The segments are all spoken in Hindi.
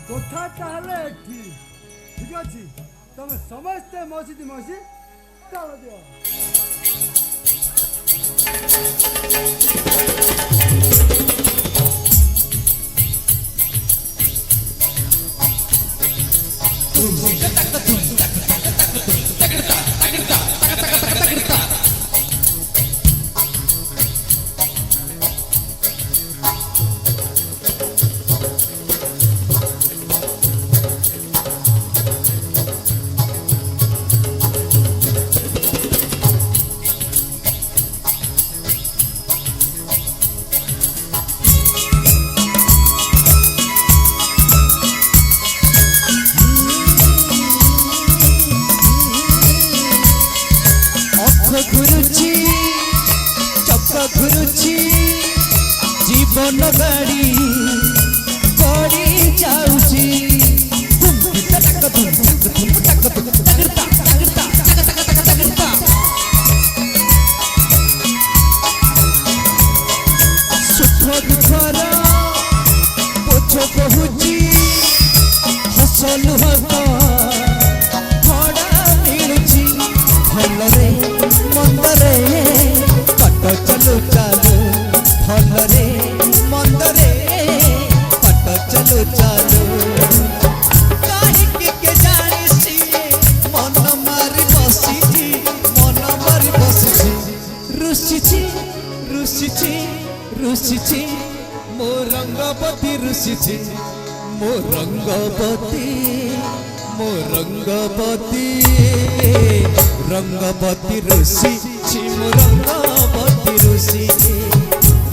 कथा ताहले एठी ठीक अछि तमे समस्त मौसी मौसी ताल दियो घुरुची चक घुरुची जीवन गाड़ी गड़ी जाऊची सुख दुखर पोछ बहुची हस लुहत भड़ा मिलुची भलरे मंदरे पट चलु चालू भलरे मंदरे पट चलु चालू काहे के जानी सिए मन मारी बसिछि रुसिछि रुसिछि रुसिछि मो रंगपति रुसिछि मो रंगपति मो रंगपति रंगपति ऋषि छिम रंगपति ऋषि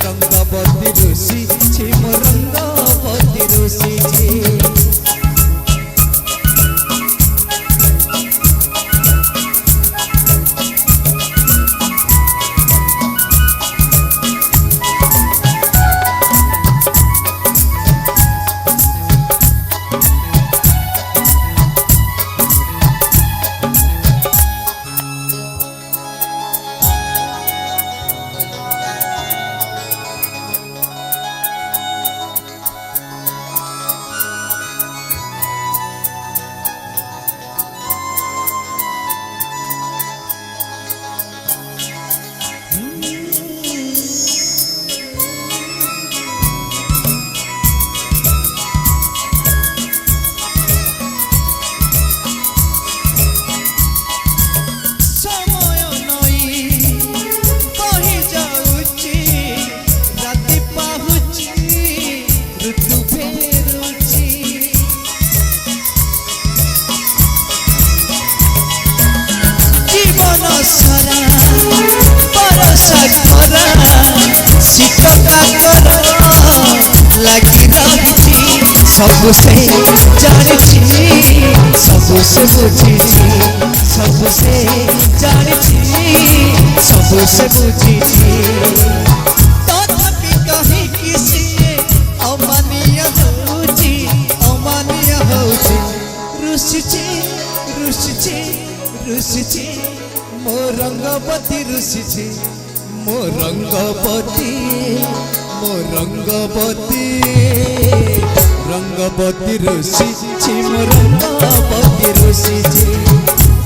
रंगपति ऋषि छिम रंगपति ऋषि लगी रही सबसे जानी सबसे बुझी सबसे जानी सबसे बुझी तथापि कहीं किसी अमानिय होची रुसिछि रुसिछि रुसिछि मो रंगपति रुसिछि मो रंगपति मो रंगपति रंगपति ऋषि छिम रंगपति ऋषि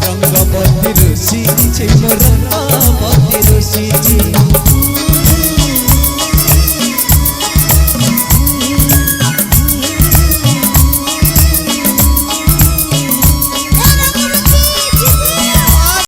रंगपति ऋषि छिम रंगपति ऋषि